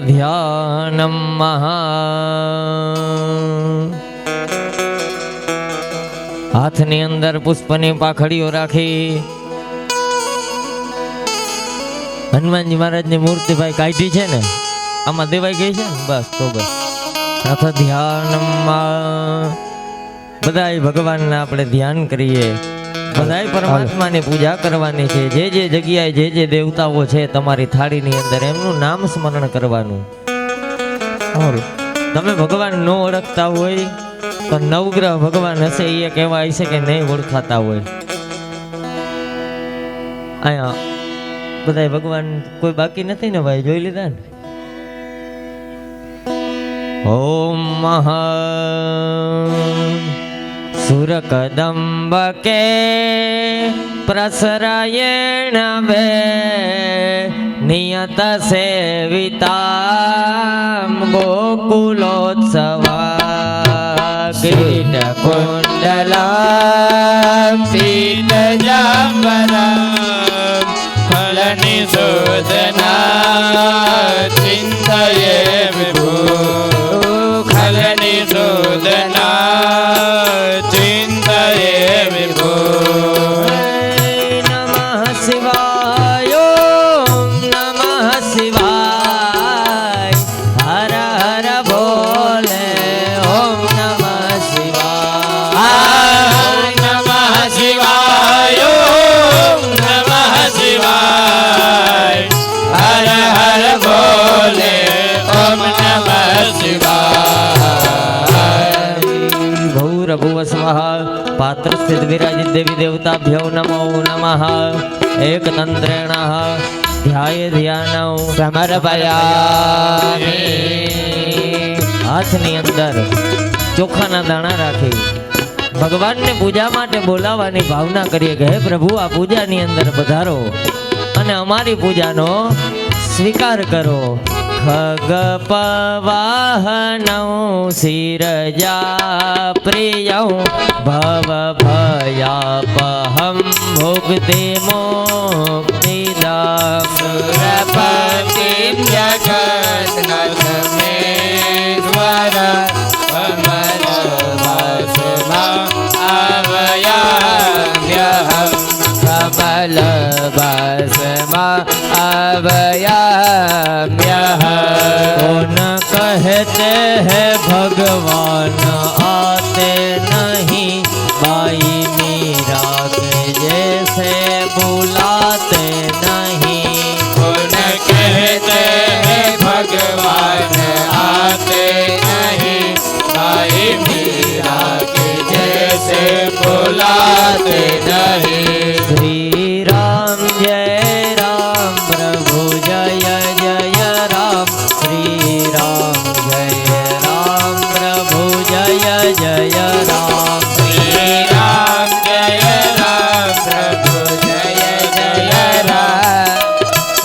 ધ્યાનમ મહા હાથની અંદર પુષ્પની પાખડીઓ રાખી હનુમાનજી મહારાજની મૂર્તિ ભાઈ કાઢી છે ને, આમાં દેવાઈ ગઈ છે ને, બસ તો બસ. હાથ ધ્યાનમાં બધાય ભગવાનના આપણે ધ્યાન કરીએ, બધાય પરમાત્માની પૂજા કરવાની છે. જે જે જગ્યાએ જે દેવતાઓ છે તમારી થાળીની અંદર એમનું નામ સ્મરણ કરવાનું. તમે ભગવાન ન ઓળખતા હોય તો નવગ્રહ ભગવાન હશે એ કહેવાય છે કે નહીં ઓળખાતા હોય. અહીંયા બધા ભગવાન કોઈ બાકી નથી ને ભાઈ, જોઈ લીધા ને. ઓમ સુરકદંબકે પ્રસરાયેણ વે નિયત સેવિતા ગોકુલોત્સવા કિરીટ કુંડલા પીતજાંબરા ખલનિશોધના ચિંતયે વિભુ ખલનિશોધના ચિંતયે વિભુ. નમઃ શિવાય ઓમ નમઃ શિવાય હર હર ભોલે ઓમ નમઃ શિવાય નમઃ શિવાય ઓમ નમઃ શિવાય હર હર ભોલે ઓમ નમઃ શિવાય. ભૂરભુવ સ્વઃ પાત્ર સ્થિત વિરાજિત દેવી દેવતાભ્યો નમો નમઃ. એકતંત્રેણ ધ્યાય ધ્યાનં સમર્પયામિ. હાથની અંદર ચોખાના દાણા રાખી ભગવાનને પૂજા માટે બોલાવવાની ભાવના કરીએ કે હે પ્રભુ આ પૂજાની અંદર પધારો અને અમારી પૂજાનો સ્વીકાર કરો. ખગ પવાહનૌ શિરજા પ્રિયૌ ભવ ભયાપહં ભુક્તિ મુક્તિદાં. સુરપતિં જગન્નાથમેશ્વર કમલવાસમાં આવયામ્યહં કમલવાસમાં आवयाम्यः. कौन कहते हैं भगवान आते नहीं, बाई मीरा के जैसे बुलाते नहीं. कौन कहते हैं भगवान आते नहीं, बाई मीरा के जैसे बुलाते नहीं. श्री राम जय राम प्रभु जय जय राम. श्री राम जय राम प्रभु जय जय राम. श्री राम जय राम प्रभु जय जय राम.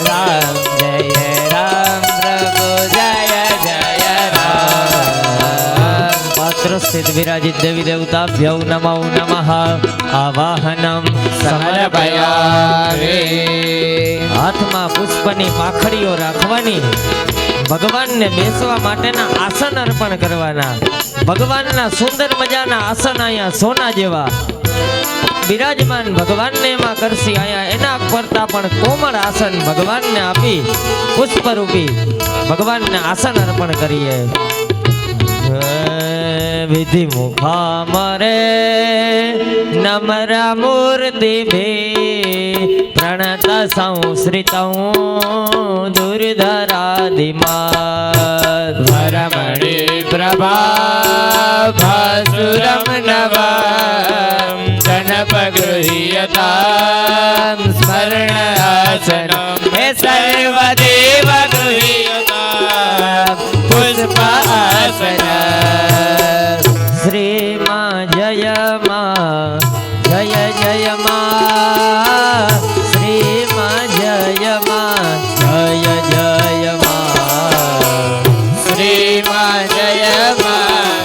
राम जय राम प्रभु जय जय राम. पात्र स्थित विराजित देवी देवताभ्यो नमो नमः. आवाहनम સમર્પયામિ. હાથમાં પુષ્પની પાખડીઓ રાખવાની, ભગવાનને બેસવા માટેના આસન અર્પણ કરવાના. ભગવાનના સુંદર મજાના આસન અહીંયા સોના જેવા બિરાજમાન ભગવાનને એમાં કરશી. અહીંયા એના કરતા પણ કોમળ આસન ભગવાનને આપી પુષ્પરૂપી ભગવાનને આસન અર્પણ કરીએ. વિધિ મુખા મરે નમરા મૂર્તિ ભી પ્રણત સંશ્રિતં દુર્ધરાધિમાત. વરમણિ પ્રભાભાસુરમ નવમ જનપગૃહ્યતામ સ્મરણાસનમ. હે સર્વદેવ ગૃહ્યતામ પુષ્પાસનમ. શ્રી માં જય માં જય જય માં. શ્રી માં જય માં જય જય માં. શ્રી માં જય માં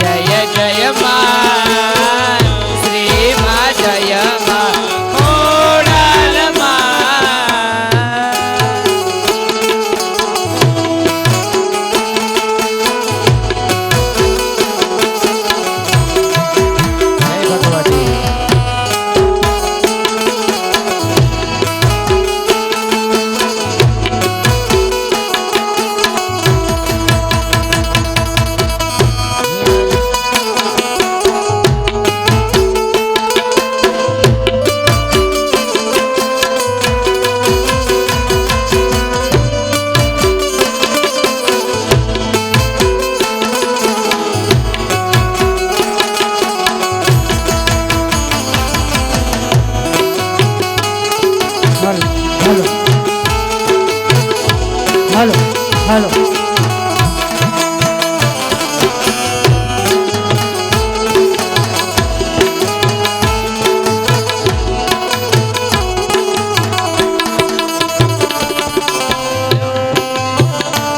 જય જય માં. શ્રી માં જય માં ખોડાલ માં. હાલો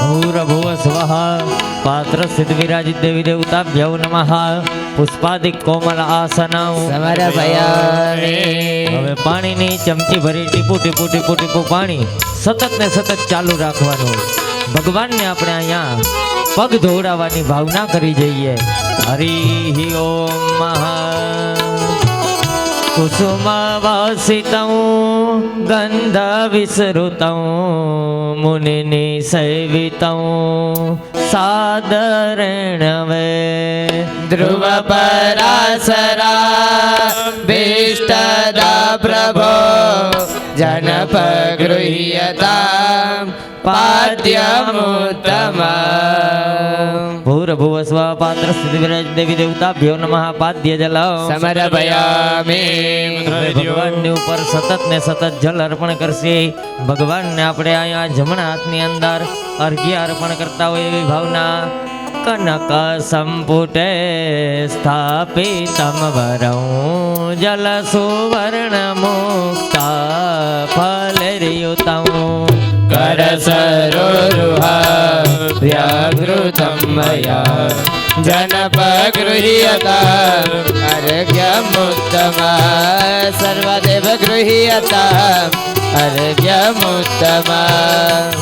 ભૂરભુવ સ્વઃ પાત્ર સિદ્ધ વિરાજિત દેવી દેવતાભ્યો નમઃ પુષ્પાદિક કોમલ આસનં સમર્પયામિ હવે પાણીની ચમચી ભરી ટીપુ ટીપુ ટીપુ ટીપુ પાણી સતત ને સતત ચાલુ રાખવાનું. ભગવાનને આપણે અહીંયા પગ ધોવડાવવાની ભાવના કરી જઈએ. હરિ ઓમ મહા કુસુમ વાસિતં ગંધ વિસૃતં મુનિની સેવિતં સાદરેણ વે ધ્રુવ પરાસરા ભીષ્ટદા પ્રભો જનપગૃહ્યતા પાદ્યમુત્તમ ભૂરભુવ સ્વ પાત્ર સ્થિતિ વિરાજ દેવી દેવતાભ્યો નમઃ પાદ્ય જલ સમર્પયામિ ભગવાનની ઉપર સતત ને સતત જલ અર્પણ કરશે. ભગવાનને આપણે અહીંયા જમણા હાથની અંદર અર્ઘ્ય અર્પણ કરતા હોય એવી ભાવના. કનક સંપુટે સ્થાપિતમ વરં જલ સુવર્ણ મુક્તા ફલર્યુતં કરસરોરુહા વ્યાઘૃતમ મયા જનપગૃહ્યતા અર્ઘ્યમુત્તમ સર્વદેવ ગૃહ્યતા અર્ઘ્યમુત્તમ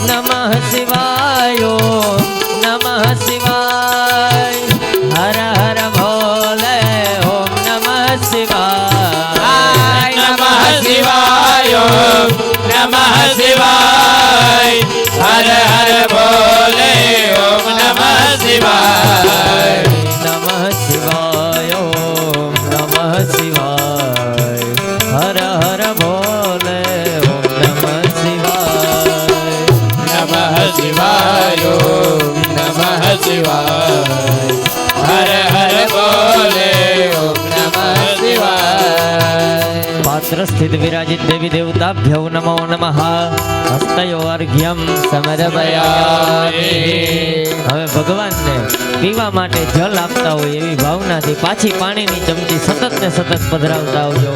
નમઃ શિવાય નમઃ શિવાય હર હર ભોલે ઓમ નમઃ શિવાય નમઃ શિવાય નમઃ શિવાય હર હર બોલે ઓમ નમઃ શિવાય નમઃ શિવાય ઓમ નમઃ શિવાય હર હર ભોલે ઓમ નમઃ શિવાય નમઃ શિવાય નમઃ શિવાય હર હર બોલે ઓમ નમઃ શિવાય પાત્ર સ્થિત વિરાજિત દેવી દેવતાભ્યો નમો નમઃ હસ્તયો અર્ઘ્યમ સમર્પયામિ હવે ભગવાનને પીવા માટે જલ આપતા હોય એવી ભાવનાથી પાછી પાણીની ચમચી સતત ને સતત પધરાવતા આવજો.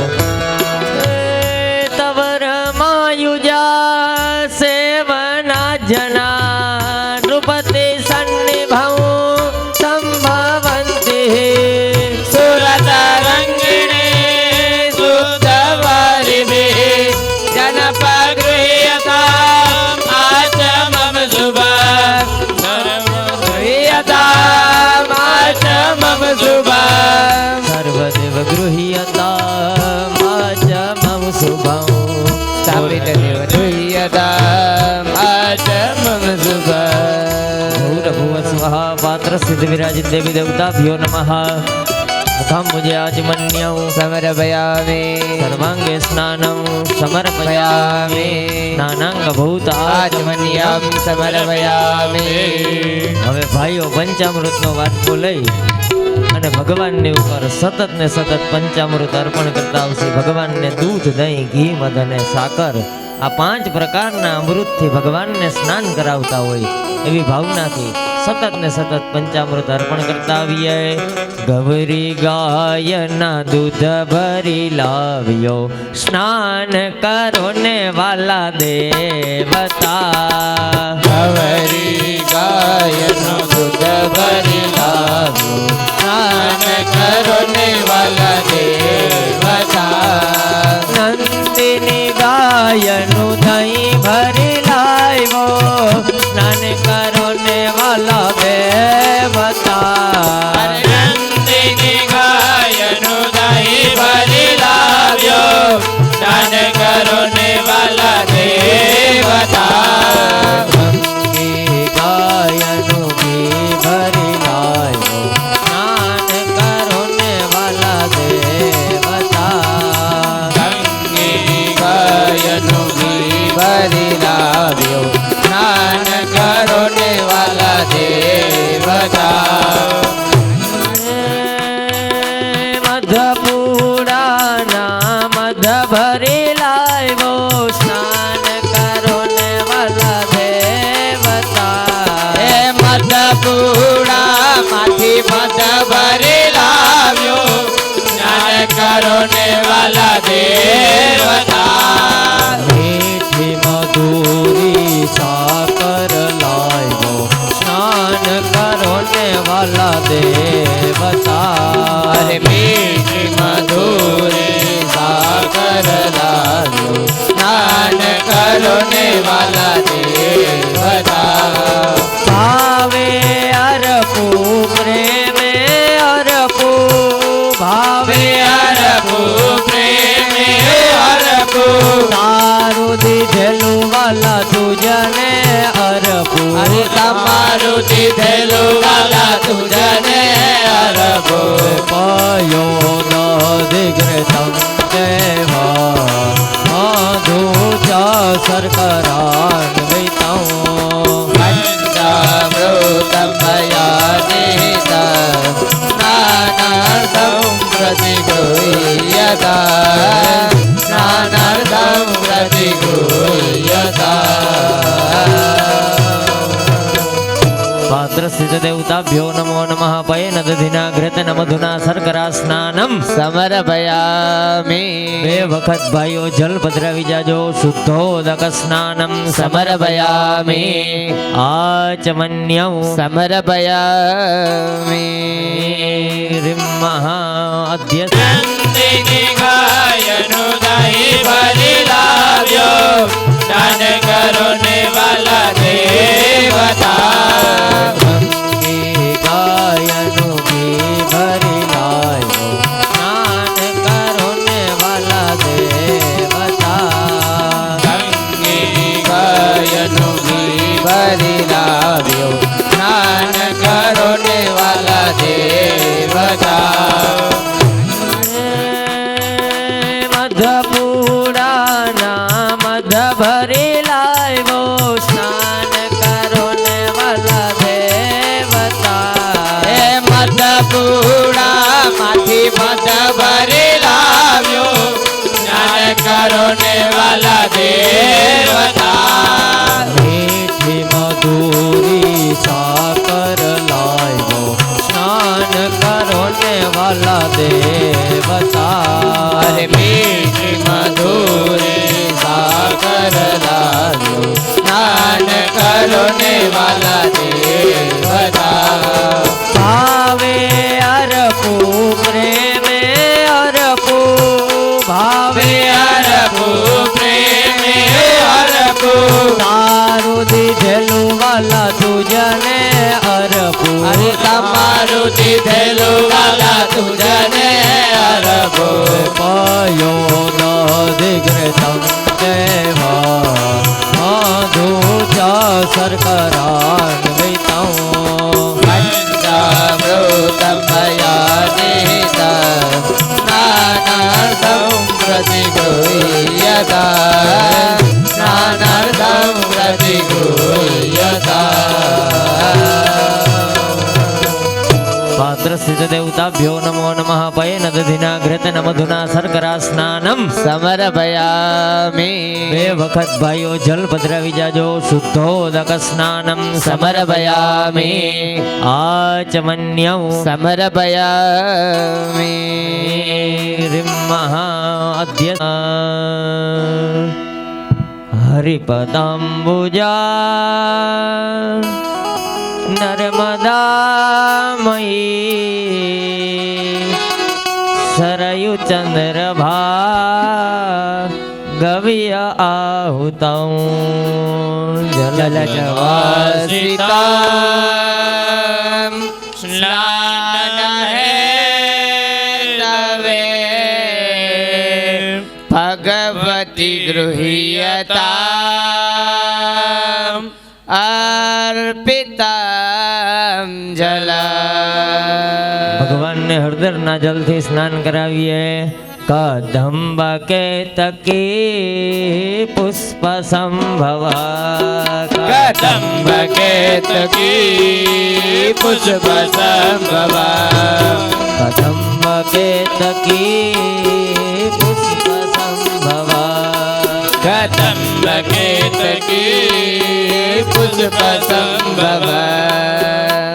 તવર માયુજા સેવના જના નૃપતિ સન્નિભૌ સંભવંતી સુરત રંગિણે સુધવરિભિ જનપગૃહ્યતા આચમમ શુભ સર્વગૃહ્યતા આચમમ શુભ સર્વદેવ ગૃહ્યતા શુભં સ્થાપિત દેવ ગૃહ્યતા આચમમ શુભ ભૂરભુવ સ્વઃ પાત્ર સિદ્ધ વિરાજિત દેવી દેવતાભ્યો નમઃ મુખં મુજે આચમન્યં સમર્પયામિ સર્વાંગે સ્નાनं સમર્પયામિ સમર્પયામિ સ્નાનાંગભૂત આચમન્યં સમર્પયામિ હવે ભાઈઓ પંચામૃતનો વાટકો લઈ અને ભગવાનની ઉપર સતત ને સતત પંચામૃત અર્પણ કરતા આવશે. ભગવાનને દૂધ દહીં ઘી મધ અને સાકર આ 5 પ્રકારના અમૃતથી ભગવાનને સ્નાન કરાવતા હોય એવી ભાવનાથી સતત ને સતત પંચામૃત અર્પણ કરતા આવીએ. ગૌરી ગાયના દૂધ ભરી લાવ્યો સ્નાન કરો ને વાલા દેવતા ગૌરી ગાયનો દૂધ ભરી લાવ્યો સ્નાન કરો ને વાલા દેવતા નંદિની ગાયનું દહીં ભરી લાવ્યો સ્નાન કરો ને વાલા દેવતા નંદિની ગાયનું દહીં ભરી લાવ્યો સ્નાન કરો ને વાલા દેવતા ગાયનું ઘી ભરી લાવ્યો સ્નાન કરો ને વાલા દેવતા ગાયનું ઘી ભરી લાવ્યો સ્નાન કરો ને વાલા દેવતા મધપુરાના મધ ભરી લાવ્યો સ્નાન કરો ને વાલા દેવતા ને વાલા દેવતા મીઠી મધુરી સાકર લાવ્યો સ્નાન કરો ને વાલા દેવતા અરે મીઠી મધુરી સાકર લાવ્યો સ્નાન કરો ને વાલા દેવતા ભાવે અરપુ પ્રેમે અરપુ ભાવે અરપુ પ્રેમે અરપુ તારું દીધેલું વાલા તુજને અરપુ અરે તમારું દીધેલું વાલા તુજને અરપુ પાયો દીગ્રતમ દેવા મધુ સરકરાન વૈતાઓ પંચામૃતમ મયા સ્નાનાર્થમ પ્રતિગૃહ્યતા સ્નાનાર્થમ પ્રતિગૃહ્યતા પાત્ર સ્થિત દેવતાભ્યો નમો નમઃ પયેન દધિના ઘૃતન મધુના શર્કરા સ્નાનમ સમર્પયામિ બે વખત ભાઈઓ જલ પધરાવી જાજો શુદ્ધોદક સ્નાનમ સમર્પયામિ આચમન્યૌ સમર્પયામિ મહા અધ્ય નંદિની ગાયનો દહીં ભરી લાવ્યો દાન કરો ને વાલા દેવતા ગંગે ગાયનું ઘી ભરી લાવ્યો સ્નાન કરો ને વાલા દેવતા ગંગે ગાયનું ઘી ભરી લાવ્યો સ્નાન કરો ને વાલા દેવતા મધપુરાના મધ ભરી લાવ્યો સ્નાન કરો ને વાલા દેવતા હે મધપુડા માંથી મધ ભરી લાવ્યો સ્નાન કરો ને વાલા દેવતા મીઠી મધુરી સાકર લાવ્યો સ્નાન કરો ને વાલા દેવતા અરે મીઠી મધુરી સાકર લાવ્યો સ્નાન કરો ને વાલા દેવતા ભાવે અરપુ પ્રેમે અરપુ ભાવે અરપુ પ્રેમે અરપુ તારું દીધેલું વાલા તુજને અરપુ અરે તમારું દીધેલું વાલા તુજને અરપુ પાયો દીગ્રતમ દેવા મધુ સરકરાન વૈતાઓ પંચામૃતમ મયા સ્નાનાર્થમ પ્રતિગૃહ્યતા સ્નાનાર્થમ પ્રતિગૃહ્યતા પાત્ર સ્થિત દેવતાભ્યો નમો નમઃ પયેન દધિના ઘૃતન મધુના શર્કરા સ્નાનમ સમર્પયામિ બે વખત ભાઈઓ જલ પધરાવી જાજો શુદ્ધોદક સ્નાનમ સમર્પયામિ આચમન્યૌ સમર્પયામિ મહા અધ્ય હરિપદાંબુજા નર્મદામયી સરયુ ચંદ્રભા ગવ્ય આહુતં જલજવાસિતામ સ્નાન હેતવે ભગવતી ગૃહ્યતા અર્પિતામ જલા ભગવાનને હળદરના જલથી સ્નાન કરાવીએ કદંબ કેતકી પુષ્પ સંભવા કદંબ કેતકી પુષ્પ સંભવા કદંબ કેતકી પુષ્પ સંભવા કદંબ કેતકી પુષ્પ સંભવા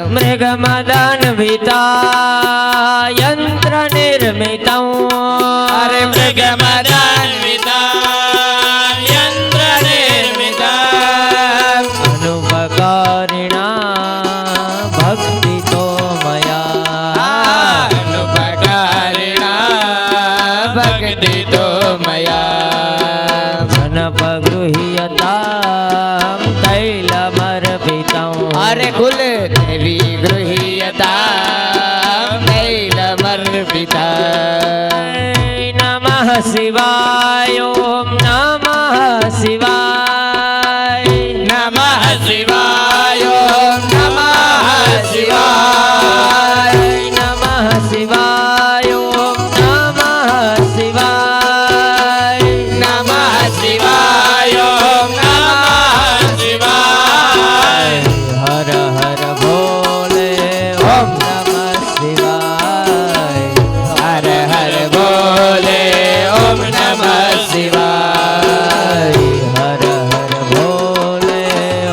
મૃગમદન વિતા યંત્ર નિર્મિતં कुल देवी गृह्यता नैलमर्पिता नमः शिवाय ओम नमः शिवाय नमः शिवाय ओम नमः शिवाय नमः शिवाय ओम नमः शिवाय नमः शिवाय ओम नमः शिवाय हर हर भोले ओम नमः शिवाय हर हर बोले ओम नमः शिवाय हर हर भोले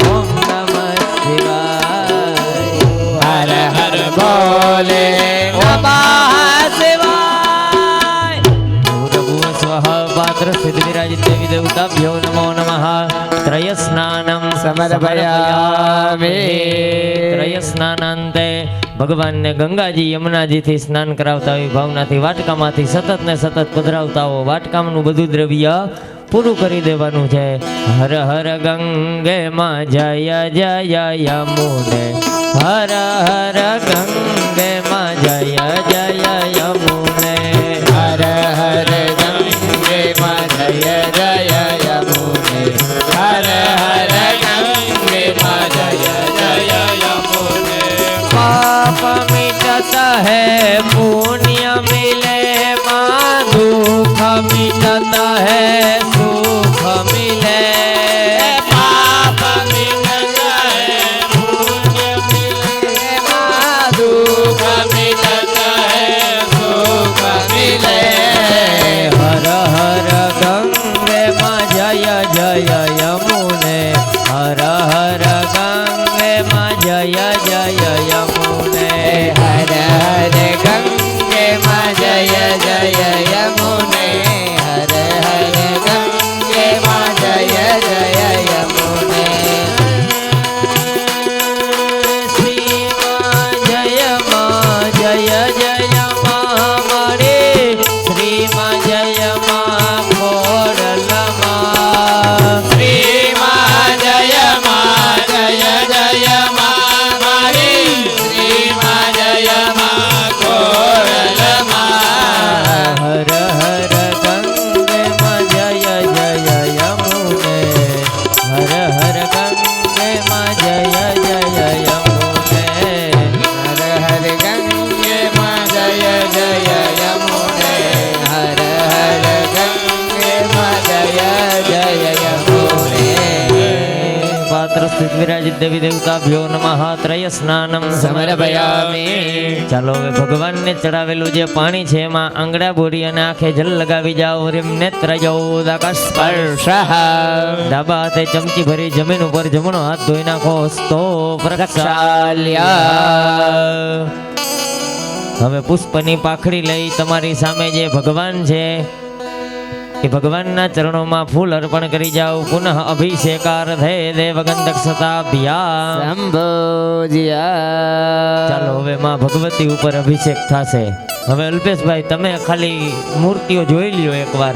ओम नमः शिवाय हर हर बोले नमः शिवाय भूर्भुवः स्वः पात्र सिद्धिविराजित देवी देवताभ्यो नमो नमः त्रय स्नानं समर्पयामि त्रय स्नानांते ભગવાનને ગંગાજી યમુનાજીથી સ્નાન કરાવતા હોય ભાવનાથી વાટકામાંથી સતત ને સતત પધરાવતા હો વાટકામનું બધું દ્રવ્ય પૂરું કરી દેવાનું છે હર હર ગંગે માં જય જય યમુને હર હર ગંગે માં જય જય યમુને हर हर गंगे मा जय जय यमुने हर हर गंगे मा जय जय यमुने पाप मिटता है पुण्य मिले माँ दुख मिटता है सुख मिले पाप मिटता है पुण्य मिले माँ दुख मिटता है सुख मिले हर हर गंगे माँ जय जय यमुने हर हर गंगे माँ जय जय यमुने हर हर गंगे मा जय जय यमुने हर हर गंगे मा जय जय यमुने श्री माँ जय जय माँ मरे श्री माँ जय माँ खोड़ल माँ श्री मा जय जय मा मारी श्री मा जय मा कोरल मा हर हर गंगे माँ जय जय यमुने हर हर गंगे माँ जय जय यमुने हर हर गंगे मा जय जय यमुने हर हर गंगे मा जय जय यमुने पात्र स्थित विराजित देवी देवताभ्यो नमः त्रय स्नानं સમર્પયામિ ચાલો હવે ભગવાનને ચડાવેલું જે પાણી છે એમાં આંગળા બોરી અને આંખે જલ લગાવી જાઓ રીમ નેત્રયોદાકાશ સ્પર્શઃ ડાબા હાથે ચમચી ભરી જમીન ઉપર જમણો હાથ ધોઈ નાખો સ્તો પ્રક્ષાલ્ય હવે પુષ્પની પાખડી લઈ તમારી સામે જે ભગવાન છે એ ભગવાનના ચરણોમાં ફૂલ અર્પણ કરી જાઓ પુનઃ અભિષેકાર્થે દેવગંધક્ષતાભ્યા સંભોજ્યા ચાલો હવે માં ભગવતી ઉપર અભિષેક થશે હવે અલ્પેશભાઈ તમે ખાલી મૂર્તિઓ જોઈ લ્યો એકવાર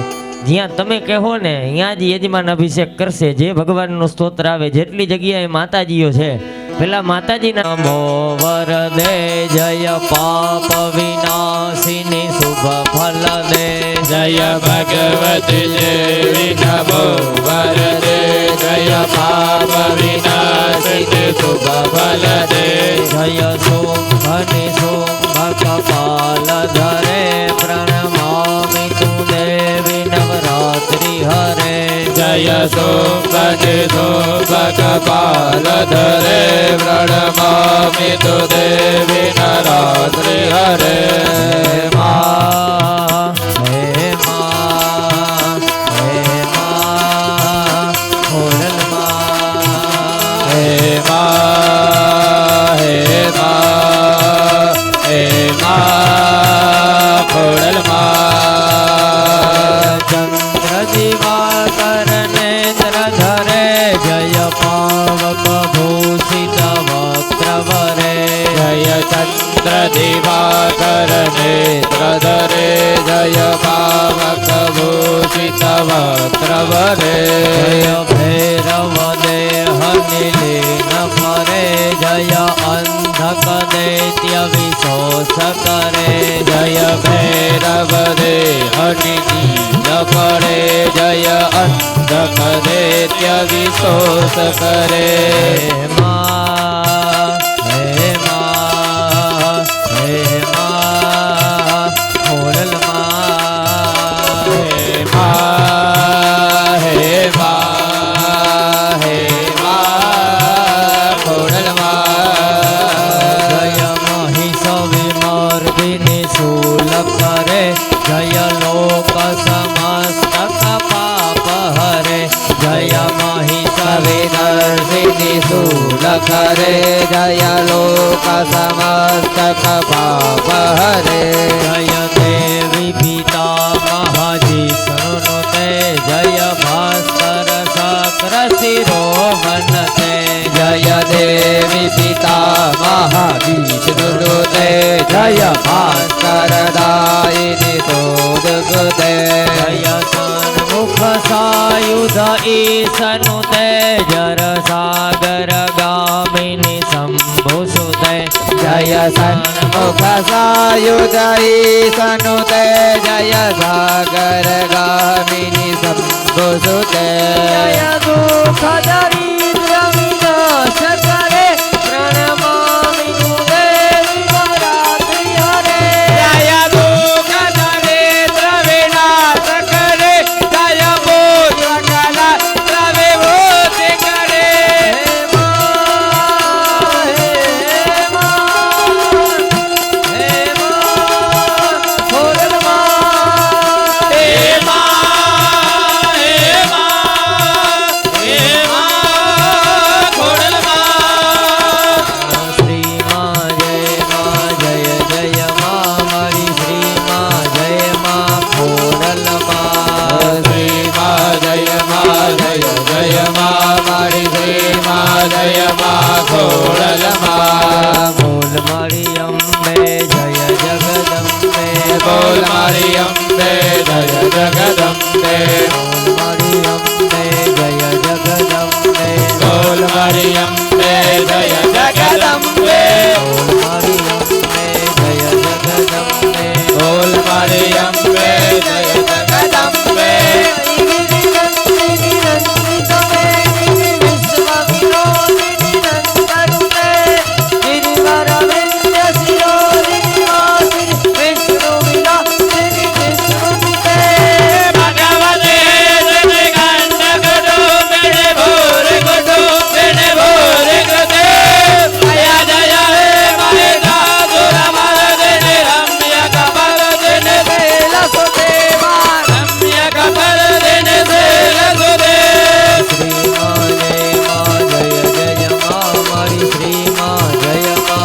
જ્યાં તમે કહો ને ત્યાં જ યજમાન અભિષેક કરશે જે ભગવાનનું સ્તોત્ર આવે જેટલી જગ્યાએ માતાજીઓ છે પેલા માતાજીના નમો વરદે જય પાપ વિનાશિની શુભ ફલ દે જય ભગવતી દેવી નમો વરદે જય પાપ વિનાશિની શુભ ફલ દે જય શુંભની શુંભ કપાલ ધરે પ્રણમામિ તું દેવી નવરાત્રિ હરે જય સોમની શુભ કપાલ ધરે પ્રણમામિ તુ દેવી નવરાત્રિ હરે મા હે મા હે મા ખોડલ મા હે મા હે મા હે મા ખોડલ મા ચંદ્ર દિવાકર નેત્ર ધરે જય પાવક ભૂષિત વક્રવરે જય ચંદ્ર દિવાકર નેત્ર ધરે જય પાવક ભૂષિત વક્રવરે જય ભૈરવ દેહ નિલીન ફરે जय अंधक दैत्य विशोष करे जय भैरव दे हनिल करे जय अंधक दैत्य विशोष करे हे माँ हे माँ हे माँ खोड़ल माँ हे माँ हे माँ हे माँ खोड़ल माँ जय महिष विमर्दिनी शूल करे जय लोक समस्त पाप हरे जय महिष विदर्शिनी शूल करे जय लोक समस्त पाप हरे जय देवी पिता महाजिष्णुनुते जय भास्कर शक्र शिरोमणते जय देवी पिता महाविष्णुते जय भास्कर दायिनी तोदगते जय सन्मुख सायुध ईशनुते जर सागर गामिनी शंभुसुते जय सन्मुख सायुध ईशनुते जय सागर गामिनी शंभुसुते जय दुख दरिद्र विनाश करे प्रणमामि देवी नवरात्रि हरे जय दुख दरिद्र विनाश करे जय बोध कला विभूति करे हे माँ हे माँ हे माँ खोड़ल माँ हे माँ हे माँ हे माँ खोड़ल माँ श्री माँ जय जय माँ हमारी श्री माँ जय माँ खोड़ल माँ श्री माँ जय माँ मारी श्री माँ जय माँ खोड़ल माँ बोल मारी अम्बे जय जगदम्बे बोल मारी अम्बे जय जगदम्बे बोल मारी अम्बे जय जगदम्बे बोल मारी अम्बे जय जगदम्बे बोल मारी अम्बे जय जगदम्बे बोल मारी अम्बे जय जगदम्बे भगवते जगदम्ब गुरु मेरे भोर गुरु मेरे भोर गुरुदे जय जय हे महिला दुरमल दिन रम्य कमल दिन बेल सुदेवा रम्य कमल दिन बेल सुदेव श्री माँ जय माँ जय जय माँ हमारी श्री माँ जय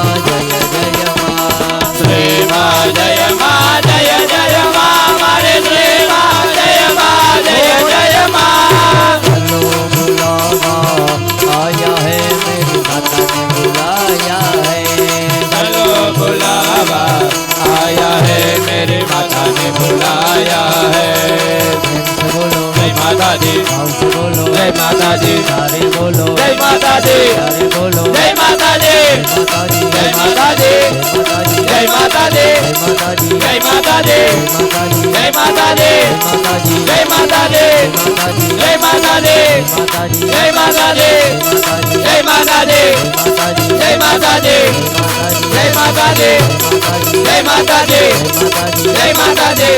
माँ जय जय माँ श्री माँ चलो बुलावा आया है मेरी माता ने बुलाया है बोलो जय माता दी बोलो जय माता दी सारे बोलो जय माता दी सारे बोलो जय माता दी जय माता दी जय माता दी जय माता दी जय माता दी जय माता दी जय माता दी जय माता दी जय माता दी जय माता दी जय माता दी जय माता दी जय माता दी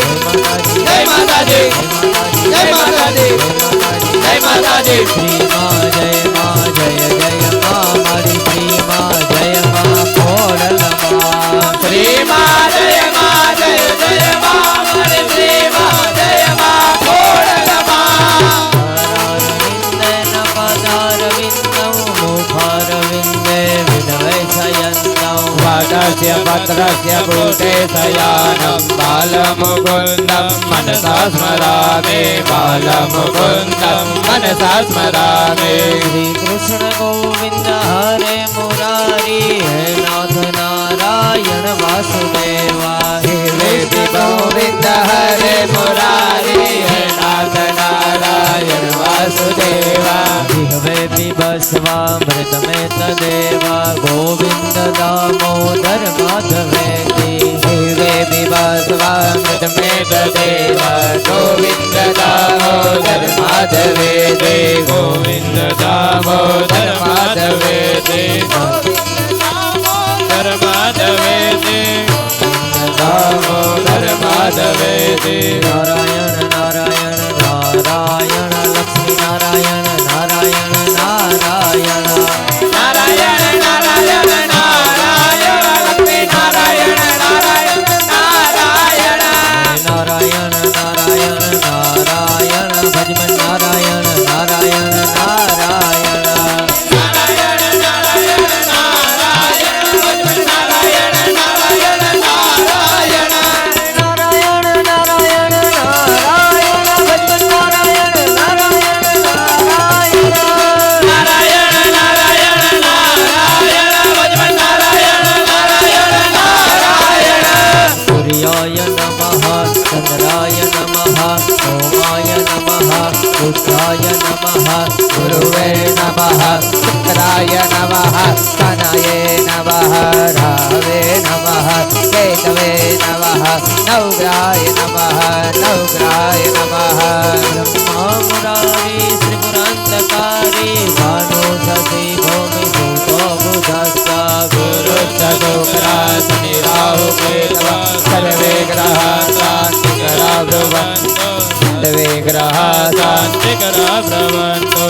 जय माता दी जय माता दी जय माता दी श्री माँ जय जय माँ हमारी श्री माँ जय माँ खोड़ल माँ श्री माँ जय जय माँ हमारी श्री माँ जय माँ खोड़ल माँ पदारविंदे न पदारविंदौ मुखारविंदे विनय शयन्तौ वदस्य भद्रस्य भूते शयानं बालमुकुन्दं मनसा स्मरामि बालमुकुन्दं मनसा स्मरामि श्री कृष्ण गोविंद हरे मुरारी हे नाथ नारायण वासुदेवा हे गोविंद हरे मुरारी हे नाथ नारायण वासुदेवा जिह्वे पिब बिबास्वामृतमे तदेव गोविन्द दामोदर माधवेति शिवे बिबास्वामृतमे तदेव गोविन्द दामोदर माधवेति गोविन्द दामोदर माधवेति दामोदर माधवेति दामोदर माधवेति नारायण नारायण नारायण लक्ष्मी नारायण नारायण नारायण नारायण नारायण नारायण लक्ष्मी नारायण नारायण नारायण नारायण नारायण नारायण भजमन नारायण नारायण नारायण नारायण नारायण नारायण भजमन नारायण नारायण नारायण नारायण नारायण नारायण भजमन नारायण नारायण नारायण नारायण नारायण नारायण भजमन नारायण नारायण नारायण सूर्याय नमः चंद्राय नमः सोमाय नमः रुद्राय नमः गुरुवे नमः शुक्राय नमः तनये नमः रावे नमः केतवे नमः नवग्रहाय नमः नवग्रहाय नमः ब्रह्मा मुरारी त्रिपुरान्तकारी भानु शशि भूमि भूतो बुधश्च गुरुश्चतुग्रा शनि राहु केतव सर्वे ग्रहा शान्तिकरा भ्रुवन्तु सर्वे ग्रहा शान्तिकरा भ्रुवन्तु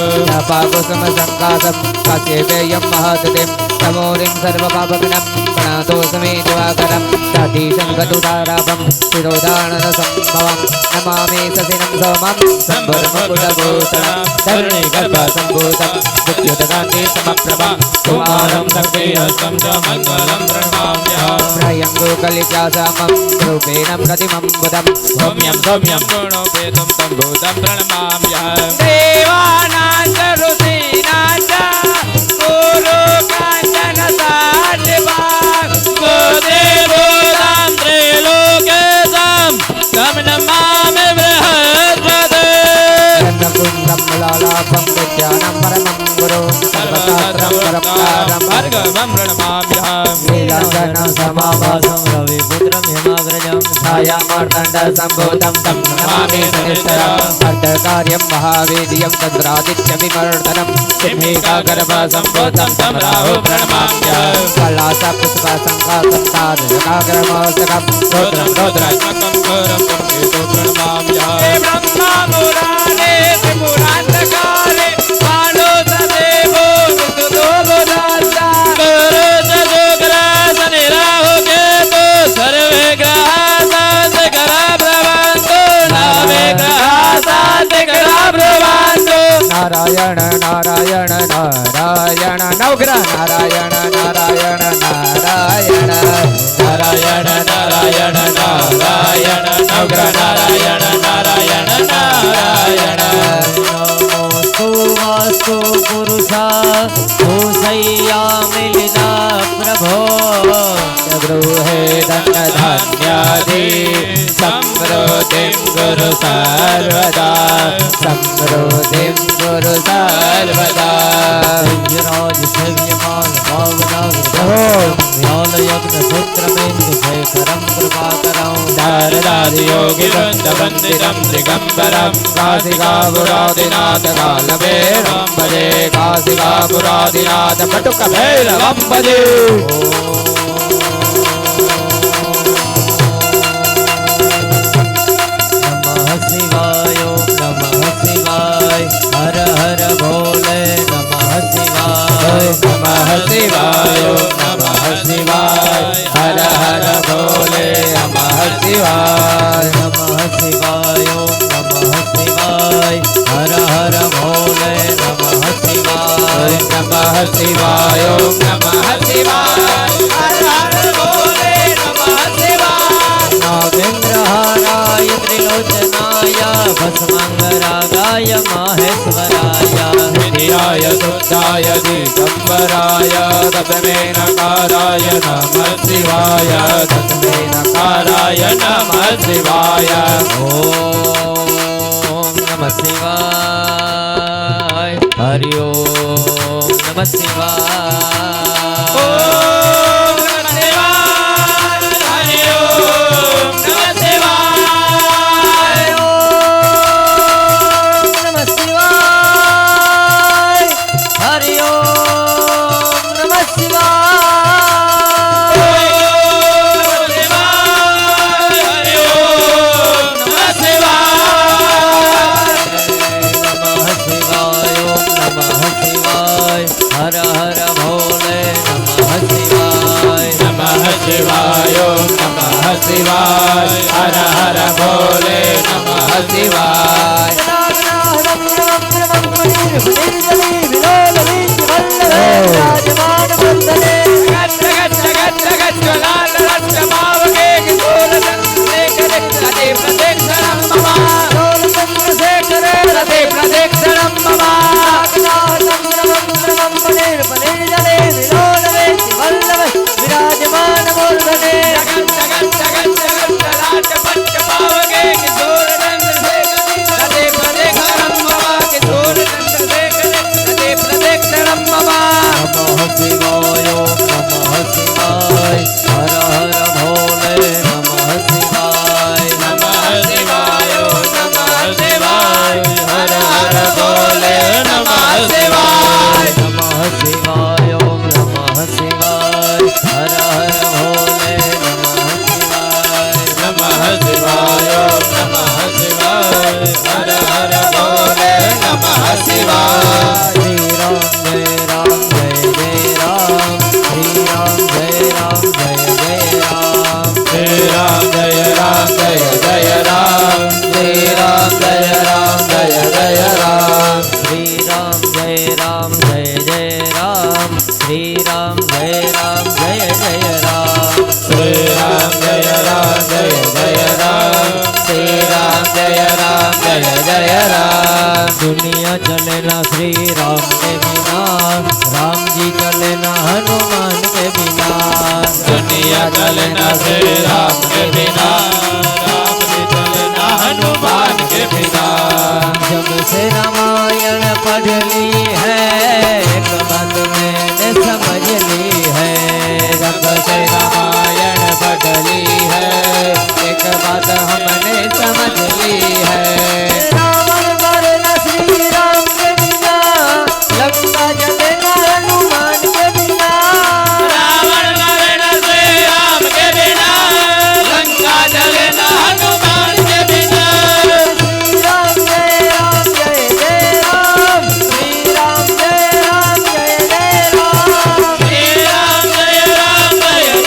पाकुसुम सङ्कासं काश्यपेयं महततिं तमोरिं सर्वपापविनं प्रणतोऽस्मि दिवाकरं सतीशं गतुताराभं शिरोधानसम्भवं नमामि शशिनं सोमं सम्भरमुकुटभूषणं धरणीगर्भसम्भूतं विद्युतकान्तिसमप्रभा कुमारं शक्तिहस्तं च मङ्गलं प्रणमाम्यहं प्रयङ्गुकलिकासामं रूपेण प्रतिमं बुधं सौम्यं सौम्यं गुणोपेतं तं भूतं प्रणमाम्यहं देवानां च ऋषीणां च गुरु काञ्चन साधिवान् गोदेवतां त्रैलोक्यं तं नमामि बृहस्पते अन्नपूर्णं लालापं विद्यानं परमं गुरुं सर्वशास्त्रं परमकारं भार्गवं प्रणमाम्यहं नीलाञ्जनं समाभासं रविपुत्रं हिमाग्रजं छायामार्तण्डसम्भूतं तं नमामि शनिश्चरम् अर्धकार्यं महावीर्यं तद्रादित्यविमर्दनं सिंहिकागर्भसम्भूतं तं राहु प्रणमाम्यहं कलासपुष्पसङ्कासं तादृशकाग्रमस्तकं रुद्रं रुद्रात्मकं घोरं तं केतु प्रणमाम्यहं ब्रह्मा मुरारे त्रिपुरान्तकारे भानु सदेवो विदुतो बुधास्ता गुरुश्चतुग्रा शनि राहु केतु सर्वे ग्रहा शान्तिकरा भ्रवन्तु नवे ग्रहा शान्तिकरा भ्रवन्तु नारायण नारायण नारायण नवग्रह नारायण नारायण नारायण नारायण नारायण नारायण नवग्रह नारायण नारायण नारायण नमोस्तु वास्तु पुरुषा भूषय्या मिलिता प्रभो गृहे धन्यादि समृद्धिं गुरु सर्वदा समृद्धिं गुरु सर्वदा राज सेव्यमान भावनाग्रहयज्ञ सूत्रमेन्दु शेखरं कृपाकरं दारदादि योगी वृन्दवन्दितं दिगम्बरं काशिकापुरादिनाथ कालभैरवं भजे काशिकापुरादिनाथ पटुकभैरवं भजे नमः शिवाय नमः शिवाय हर हर भोले नमः शिवाय नमः शिवाय नमः शिवाय हर हर भोले नमः शिवाय नमः शिवाय नमः शिवाय हर हर भोले नमः शिवाय नमः शिवाय नमः शिवाय हर हर भोले नमः शिवाय नागेन्द्रहाराय त्रिलोचनाय भस्माङ्गरागाय माहेश्वराय निधियाय शुद्धाय दिगम्बराय दशमेनकाराय नमः शिवाय दशमेनकाराय नमः शिवाय ॐ नमः शिवाय हरि ओम નમઃ શિવાય ઓમ નમઃ શિવાય હરિ ઓમ નમઃ શિવાય ઓમ નમઃ શિવાય હરિ ઓમ નમઃ હર હર ભોલે નમઃ શિવાય નમઃ શિવાય ઓમ નમઃ શિવાય હર હર ભોલે નમઃ શિવાય दुनिया चले ना श्री राम के बिना, राम जी चले ना हनुमान के बिना। दुनिया चले ना श्री राम के बिना, राम जी चले ना हनुमान के बिना। जब से रामायण पढ़ ली है, एक बात मैंने समझ ली है। जब से रामायण पढ़ ली है, एक बात हमने समझ ली है। लंका जले ना हनुमान के बिना, रावण मरे न श्री राम के बिना, लंका जले न हनुमान के बिना। श्री राम जय राम जय जय राम, श्री राम जय राम जय जय राम, श्री राम जय राम जय जय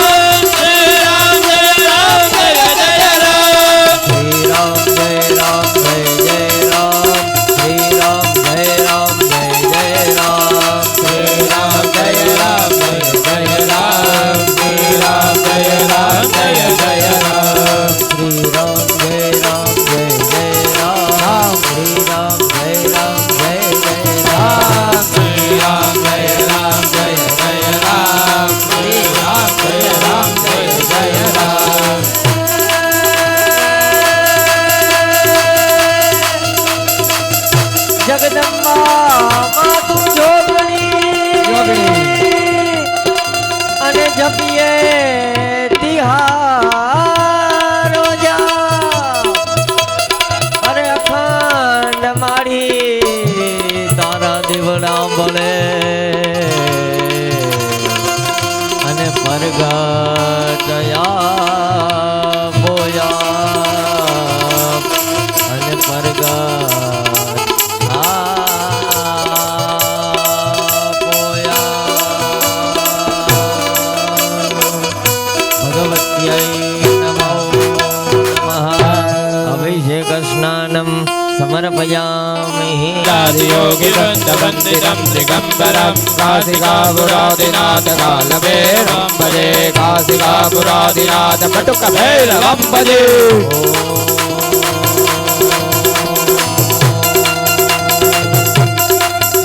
राम, श्री राम जय राम जय जय राम, श्री राम जय राम जय जय राम, श्री राम जय राम जय जय राम, श्री राम जय राम जय जय राम, श्री राम जय राम जय जय राम, श्री राम जय राम जय जय राम, श्री राम जय राम जय जय राम, श्री राम जय राम जय जय राम, श्री राम जय राम जय जय राम। जगदम्बा माँ तुम जोगणी अने जपिए तिहारो जा, अरे अखंड मारी तारा दिवड़ा बोले अने परगटया बोया अने परगट अभिषेक स्नानं समर्पयामि। योगी वृंदवंदितं दिगंबरं काशिकापुरादिनाथ कालभैरवं भजे, काशिकापुरादिनाथ पटुकभैरवं भजे।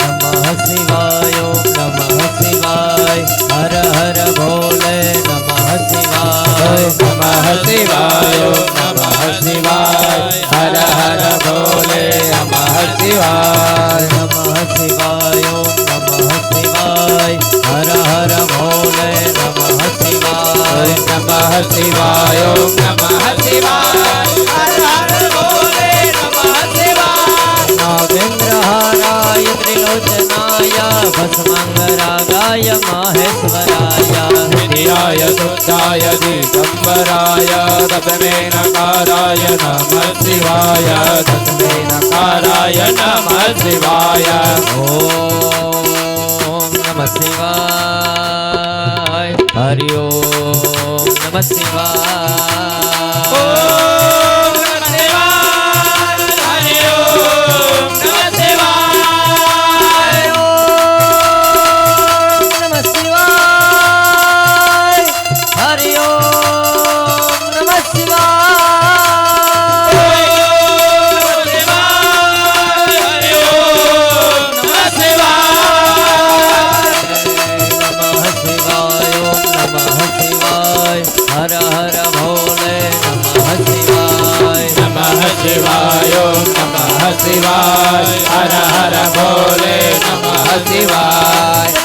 नमः शिवाय नमः शिवाय हर हर भोले नमः शिवाय नमः शिवाय नमः शिवाय हर हर भोले नमः शिवाय नमः शिवाय नमः શિવાય ઓમ નમઃ શિવાય હર હર ભોલે નમઃ શિવાય નાગેન્દ્ર હારાય ત્રિલોચનાય ભસ્માંગરાગાય માહેશ્વરાય વિદ્યાય શુદ્ધાય દિગંબરાય તસ્મે નકારાય નમઃ શિવાય તસ્મે નકારાય નમઃ શિવાય ઓમ નમઃ શિવાય હરિ ઓમ નમઃ શિવાય ઓમ નમઃ શિવાય હરિ ઓમ નમઃ શિવાય ઓમ નમઃ શિવાય હરિ ઓમ નમઃ હર હર ભોલે નમઃ શિવાય નમઃ શિવાય ઓમ નમઃ શિવાય હર હર ભોલે નમઃ શિવાય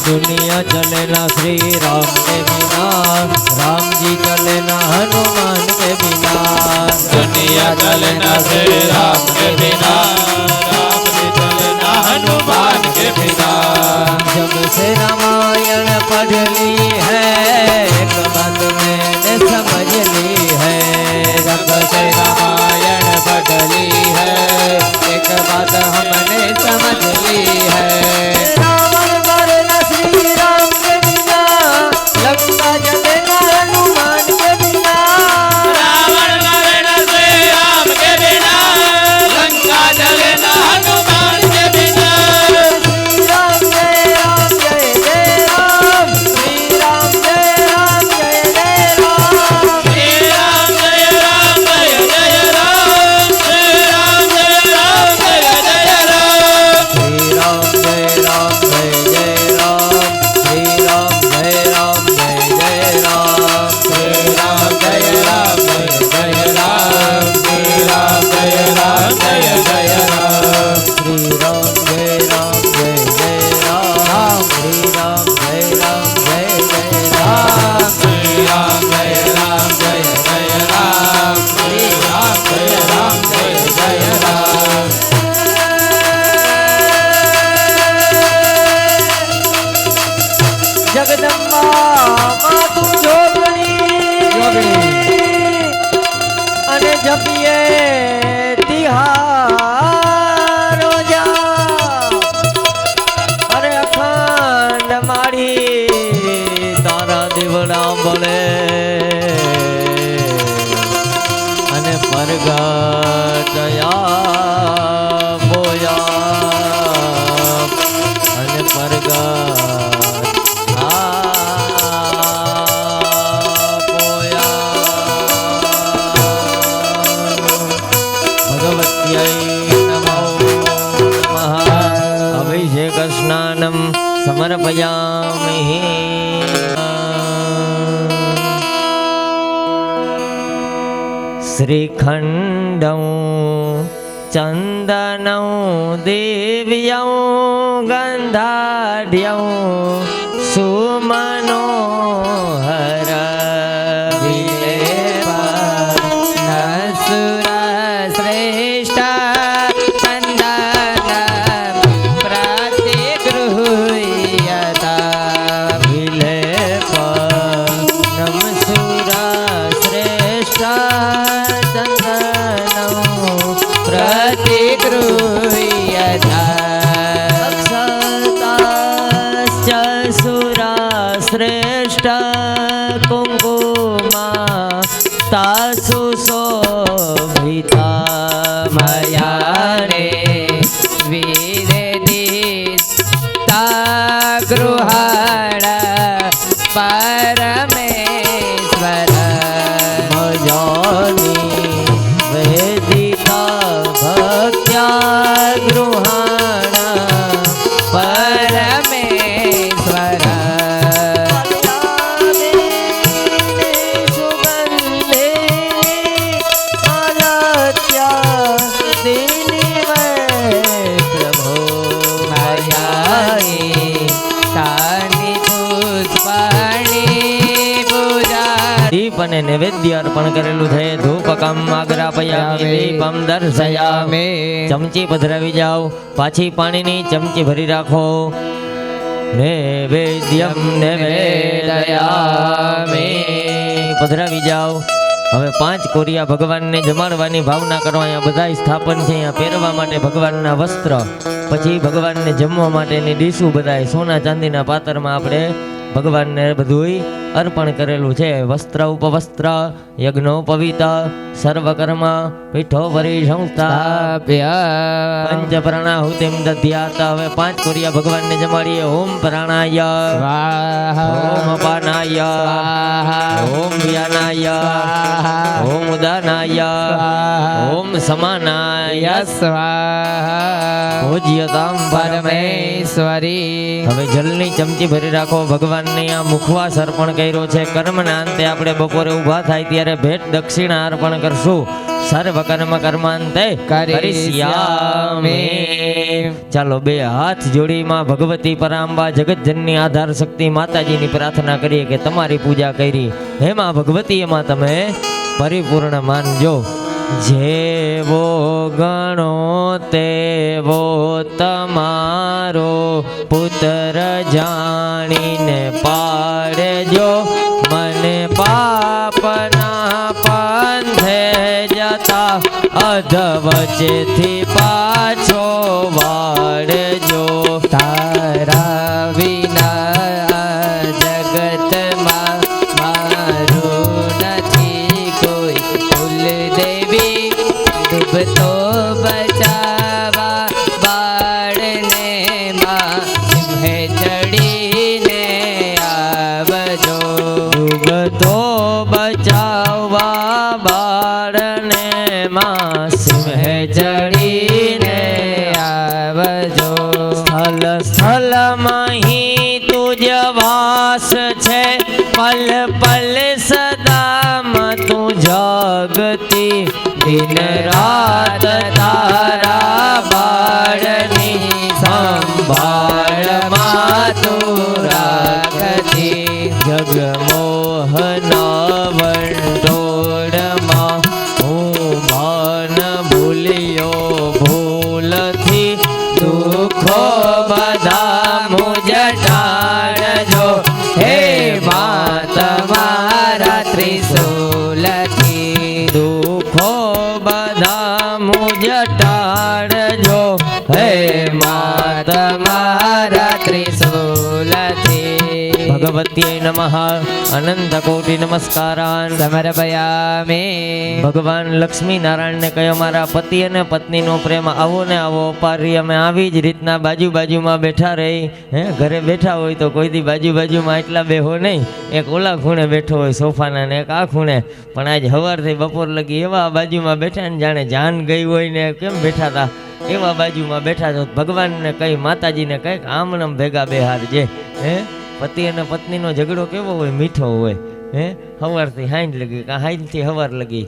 दुनिया चले ना श्री राम के बिना, राम जी चले ना हनुमान के बिना। दुनिया चले ना श्री राम के बिना, राम जी चले ना हनुमान के बिना। जब से रामायण पढ़ ली है, एक बात मैंने समझ ली है। जब से रामायण पढ़ ली है, एक बात हमने समझ ली है। रावण मरना श्री राम के बिना, लंका जले ना हनुमान के बिना। रावण मरना श्री राम के बिना, लंका जले ना हनुमान के बिना। श्री राम जय राम जय जय राम, श्री राम जय राम जय जय राम। श्री राम जय राम जय जय राम, श्री राम जय राम जय जय राम। श्री राम जय राम जय जय राम, श्री राम जय राम जय जय राम। श्री राम जय राम जय जय राम, श्री राम जय राम जय जय राम। श्री राम जय राम जय जय राम, श्री राम जय राम जय जय राम। श्री राम जय राम जय जय राम, श्री राम जय राम जय जय राम। जगदम्बा माँ तुम जोगणी अने जपिए तिहारो जा। अरे अखंड मारी तारा दिवड़ा बोले अने परगटया बोया अने परगट भगवत्यै नमो नमः। अभिषेकस्नानं समर्पयामि। શ્રીખંડં ચંદનં દિવ્યં ગંધાઢ્યં સુમનોહર નસુર શ્રેષ્ઠ ચંદન પ્રતિગૃહ્યતા વિલેપ નમસુરા શ્રેષ્ઠ ચંદનં પ્રતિગૃહ્યતા અક્ષતાશ્ચ સુરા શ્રેષ્ઠ કુંકુમા તાસુ શોભિતા મયા રે વિદિતા ગૃહાણ પરમેશ્વર મજાની વેદિતા ભક્ત્યા ગૃહાણ પરમેશ્વર સુગંધે આલત્યા દિનિવે પ્રભો મયાની તાની પુષ્પાણી પૂજા દીપ અને નૈવેદ્ય અર્પણ કરેલું છે. ધૂપકમ આગ્રાપયામિ દીપમ દર્શયામિ. ચમચી પધરાવી જાઓ. પાછી પાણીની ચમચી ભરી રાખો. નૈવેદ્યમ નૈવેદયામિ. પધરાવી જાઓ. હવે 5 કોરિયા ભગવાનને જમાડવાની ભાવના કરો. અહીંયા બધા સ્થાપન છે. અહીંયા પહેરવા માટે ભગવાનના વસ્ત્ર, પછી ભગવાનને જમવા માટેની ડીશું, બધા સોના ચાંદીના પાત્રમાં આપણે ભગવાનને બધુંય અર્પણ કરેલું છે. વસ્ત્ર ઉપવસ્ત્ર યજ્ઞોપવિત સર્વકર્મ પીઠો પરી સંસ્થા પંચ પ્રાણાહુતિમ દધ્યાત. હવે 5 કોરિયા ભગવાનને જમાડીએ. ઓમ પ્રાણાય ઓમ અપાનાય ઓમ વ્યાનાય ઓમ ઉદાનાય ઓમ સમાનાય ભોજ્યતામ પરમેશ્વરી. હવે જલની ચમચી ભરી રાખો. ભગવાનને આ મુખવાસ અર્પણ કર્યો છે. કર્મના અંતે આપણે બપોરે ઊભા થાય ત્યારે ભેટ દક્ષિણા અર્પણ કરશું. સર્વ કર્મ કર્માંતે કરીશ્યામિ. ચાલો 2 હાથ જોડી માં ભગવતી પરાંબા જગતજનની આધાર શક્તિ માતાજીની પ્રાર્થના કરીએ કે તમારી પૂજા કરી એમાં ભગવતી એમાં તમે પરિપૂર્ણ માનજો. જેવો ગણો તેવો તમારો પુત્ર જાણીને પાડજો. મને પાપના પંથે જતા અધવચેથી પાછો વાળજો. તારા વિના જગતમાં મારું નથી કોઈ. કુલદેવી ડૂબતો બચાવા બાળને માં સિંહે ચડીને આવજો. ડૂબતો બચાવવા બાળને માં સિંહે ચડીને આવજો. સ્થલ સ્થલમાં હીં તુજ વાસ છે. પલ પલ સદામાં તું જગતી. દિન રાત તારા બાળની સંભાળમાં તું રાખતી. જગમોહના વંટોળમાં હું ભાન ભૂલ્યો ભૂલથી. દુઃખો બધા મુજ ટાળજો. હે મા તમારા ત્રિશૂલથી. દુઃખો બધા મુજ ટાળજો. હે મા તમારા ત્રિશૂલથી. ભગવત્यै નમઃ. અનંત કોટિ નમસ્કારાન સમર્પયામિ. ભગવાન લક્ષ્મી નારાયણને કહ્યું મારા પતિ અને પત્નીનો પ્રેમ આવો ને આવો પારી. અમે આવી જ રીતના બાજુમાં બેઠા રહી. ઘરે બેઠા હોય તો કોઈ દી બાજુમાં એટલા બેહો નહીં. એક ઓલા ખૂણે બેઠો હોય સોફાના ને એક આ ખૂણે. પણ આજ સવારથી બપોર લગી એવા બાજુમાં બેઠા ને જાણે જાન ગઈ હોય ને કેમ બેઠા હતા એવા બાજુમાં બેઠા છો. ભગવાનને કઈ માતાજીને કંઈક આમનમ ભેગા બેહારજે. પતિ અને પત્નીનો ઝઘડો કેવો હોય? મીઠો હોય. સવારથી હાંજ લગી કાં હાંજથી સવાર લગી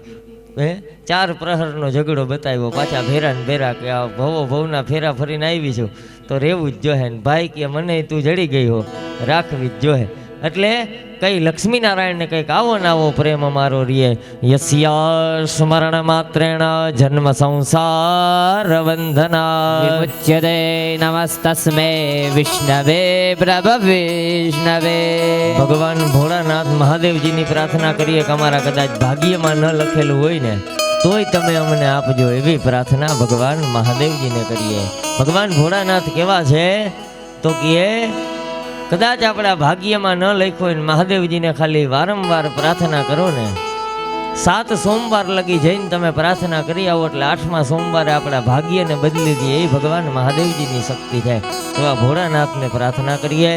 4 પ્રહરનો ઝઘડો બતાવ્યો, પાછા ભેરા ને ભેરા કે આ ભવના ફેરા ફરીને આવી છું તો રહેવું જ જોઈએ ને ભાઈ કે મને તું જડી ગઈ હો, રાખવી જ જોઈએ. એટલે કઈ લક્ષ્મીનારાયણને કંઈક આવો ને આવો પ્રેમ અમારો રીએ. યસ્યા સ્મરણ માત્રેણ જન્મ સંસાર બંધના વિમુચ્યતે નમસ્તસ્મે વિષ્ણવે પ્રભ વિષ્ણવે. ભગવાન ભોળાનાથ મહાદેવજીની પ્રાર્થના કરીએ કે અમારા કદાચ ભાગ્યમાં ન લખેલું હોય ને તોય તમે અમને આપજો, એવી પ્રાર્થના ભગવાન મહાદેવજીને કરીએ. ભગવાન ભોળાનાથ કેવા છે તો કે કદાચ આપણા ભાગ્યમાં ન લખ્યો હોય ને મહાદેવજીને ખાલી વારંવાર પ્રાર્થના કરો ને, 7 સોમવાર લગી જઈને તમે પ્રાર્થના કરી આવો એટલે 8મા સોમવારે આપણા ભાગ્યને બદલી દે, એ ભગવાન મહાદેવજીની શક્તિ છે. તો આ ભોળાનાથને પ્રાર્થના કરીએ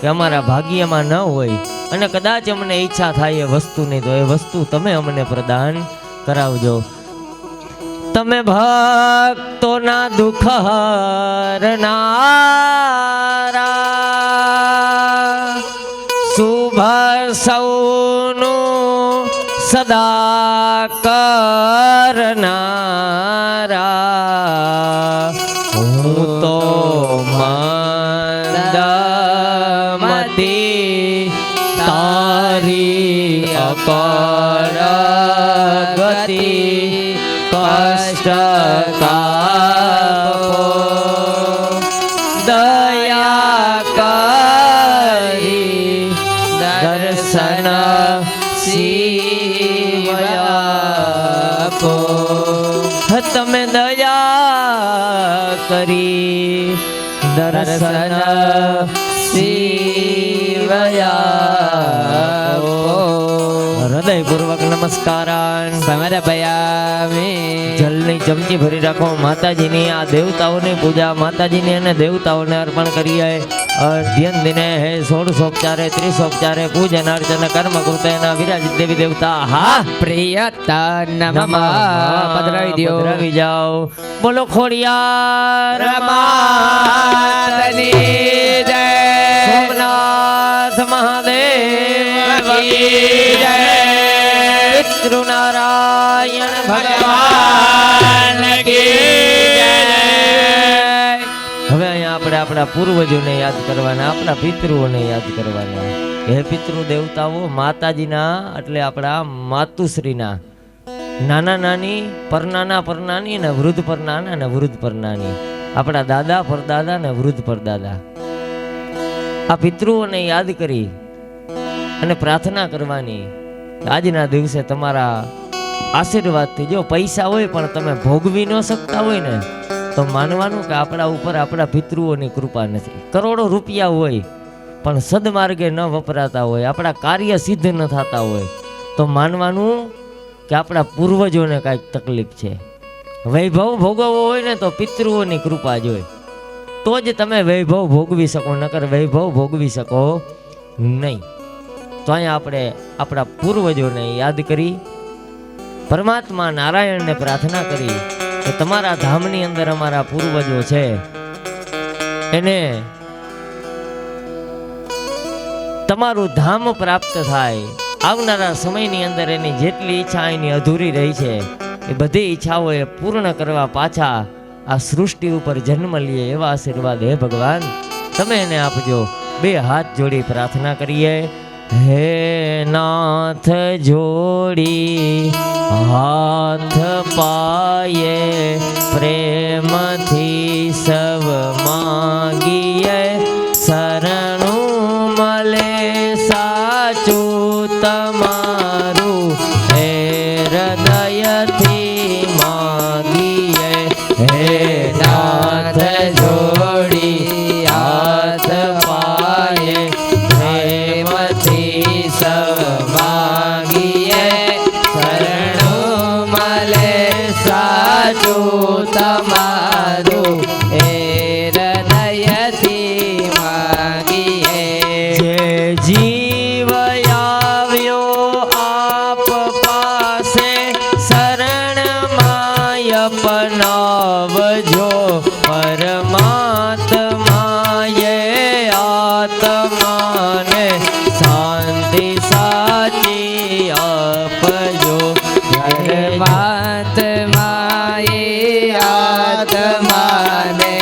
કે અમારા ભાગ્યમાં ન હોય અને કદાચ અમને ઈચ્છા થાય એ વસ્તુની તો એ વસ્તુ તમે અમને પ્રદાન કરાવજો. તમે ભક્તોના દુઃખ હરનારા, શુભ સૌનું સદા કરનારા. હું તો મંદમતી તારી અપાર ગતિ, કષ્ટ કાપો દયા કરી દર્શન શિવયાપો. તમે દયા કરી દર્શન શિવયાપો. હૃદયપૂર્વક નમસ્કારાન સમર્પયામિ. જલની ચમચી ભરી રાખો. માતાજીની આ દેવતાઓની પૂજા માતાજીને અને દેવતાઓને અર્પણ કરીએ. અધ્યન દિને હે 16 30 પૂજન અર્ચન કર્મ કૃતેના વિરાજિત દેવી દેવતા. હા પ્રિયતનમઃ. પધરાવી દ્યો. પધરાવી જાઓ. બોલો ખોડિયાર માતની જય. સોમનાથ મહાદેવ કી જય. પિતૃનારાયણ ભગવાન કી જય. હવે અહીંયા આપણે આપણા પૂર્વજોને યાદ કરવાના, આપણા પિતૃઓને યાદ કરવાના. હે પિતૃ દેવતાઓ, માતાજીના એટલે આપણા માતુશ્રીના નાના નાની, પરનાના પરનાની ને વૃદ્ધ પરનાના ને વૃદ્ધ પરનાની, આપણા દાદા પરદાદા ને વૃદ્ધ પરદાદા, આ પિતૃઓને યાદ કરી અને પ્રાર્થના કરવાની. આજના દિવસે તમારા આશીર્વાદથી, જો પૈસા હોય પણ તમે ભોગવી ન શકતા હોય ને તો માનવાનું કે આપણા ઉપર આપણા પિતૃઓની કૃપા નથી. કરોડો રૂપિયા હોય પણ સદમાર્ગે ન વપરાતા હોય, આપણા કાર્ય સિદ્ધ ન થતા હોય તો માનવાનું કે આપણા પૂર્વજોને કાંઈક તકલીફ છે. વૈભવ ભોગવવો હોય ને તો પિતૃઓની કૃપા જોઈ તો જ તમે વૈભવ ભોગવી શકો, નકર વૈભવ ભોગવી શકો નહીં. તો અહીંયા આપણે આપણા પૂર્વજોને યાદ કરી, પરમાત્મા નારાયણને પ્રાર્થના કરી કે તમારા ધામની અંદર અમારા પૂર્વજો છે એને તમારું ધામ પ્રાપ્ત થાય. આવનારા સમયની અંદર એની જેટલી ઈચ્છા એની અધૂરી રહી છે એ બધી ઈચ્છાઓ એ પૂર્ણ કરવા પાછા આ સૃષ્ટિ ઉપર જન્મ લઈએ એવા આશીર્વાદ હે ભગવાન તમે એને આપજો. 2 હાથ જોડી પ્રાર્થના કરીએ. હે નાથ જોડી હાથ પાયે પ્રેમથી સવ માંગીએ, શરણું મળે સાચું તમારું હે હૃદયથી માંગીએ. હે નાથ જોડી હાથ પાયે પ્રેમથી સવ માંગીએ, શરણું મળે સાચું તમારું હે હૃદયથી માંગીએ. જે જીવ આવ્યો આપ પાસે શરણમાં અપનાવજો, પરમાત્માએ આત્માને શાંતિ સાચી આપજો. પરમાત્મા એ આત્માને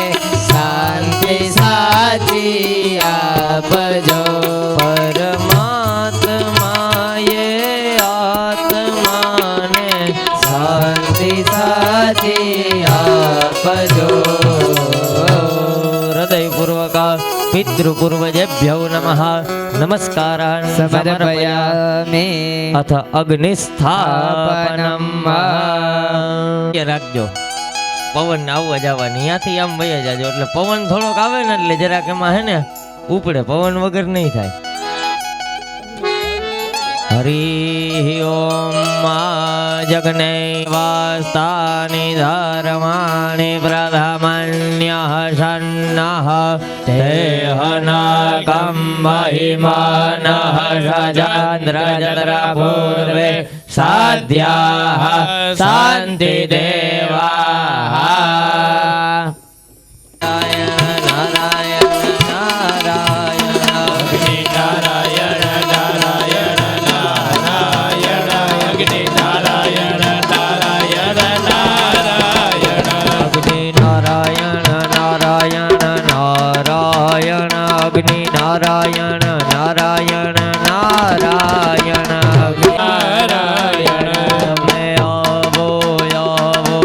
શાંતિ સાચી આપજો. પરમાત્માએ આત્માને શાંતિ સાચી આપજો. હૃદયપૂર્વક પિતૃપૂર્વજેભ્યો નમઃ નમસ્કારાન સમર્પયામિ. અથ અગ્નિસ્થાપનમ રાખજો. પવન આવવા જવાની ત્યાંથી આમ વયા જાજો એટલે પવન થોડોક આવે ને એટલે જરાક એમાં હે ને ઉપડે, પવન વગર નહીં થાય. હરિ ઓમ જગ્નૈવાસ્તાનિ ધર્માણિ પ્રથમન્ય સન્નઃ તેહનાકં મહિમાનઃ સચંદ્રચંદ્ર પૂર્વે સાધ્યાઃ શાંતિ દેવાઃ. અગ્નિ નારાયણ નારાયણ નારાયણ નારાયણ. તમે આવો આવો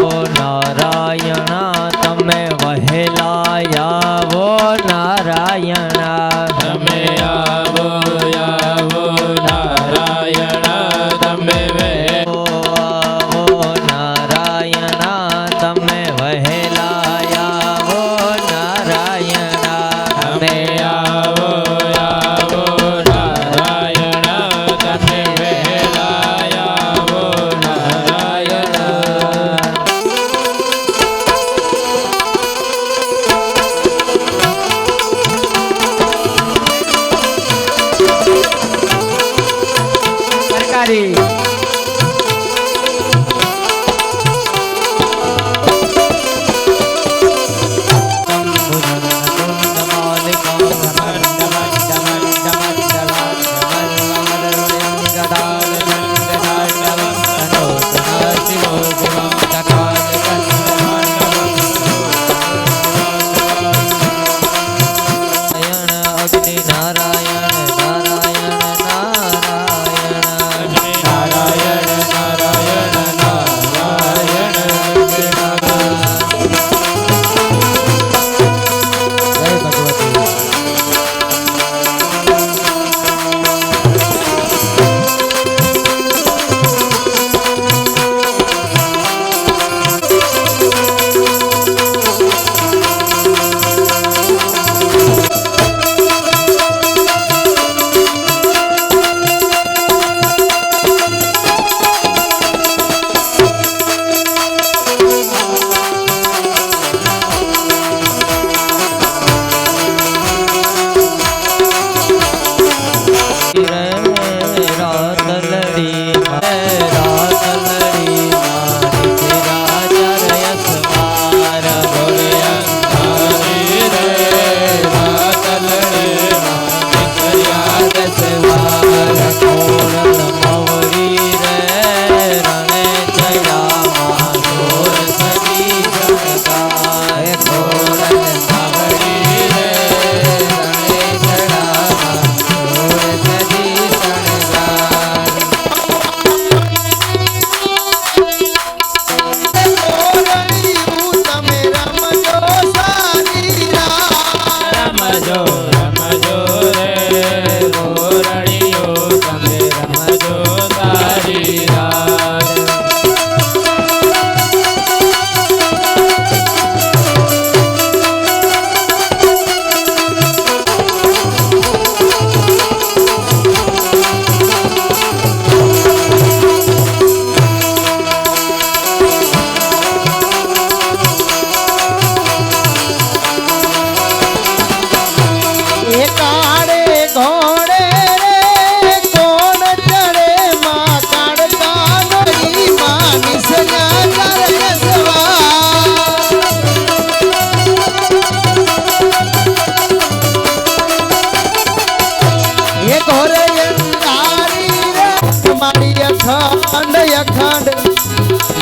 માંડ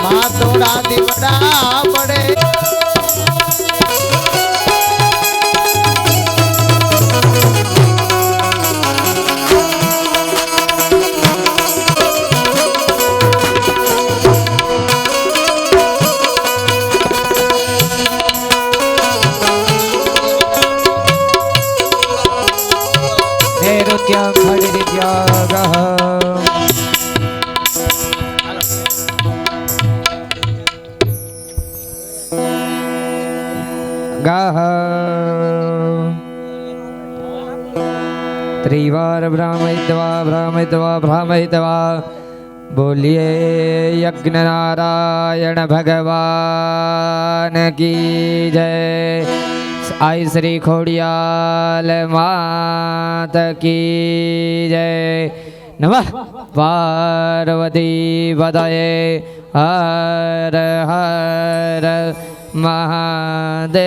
માં થોડા દીવડા પડે नैऋत्यं खडिरित्यागः गाः त्रिवार भ्रामयित्वा बोलिए यज्ञ नारायण भगवान की जय। आई श्री खोडियाल मात की जय। नमः पार्वती पतये हर हर महादेव।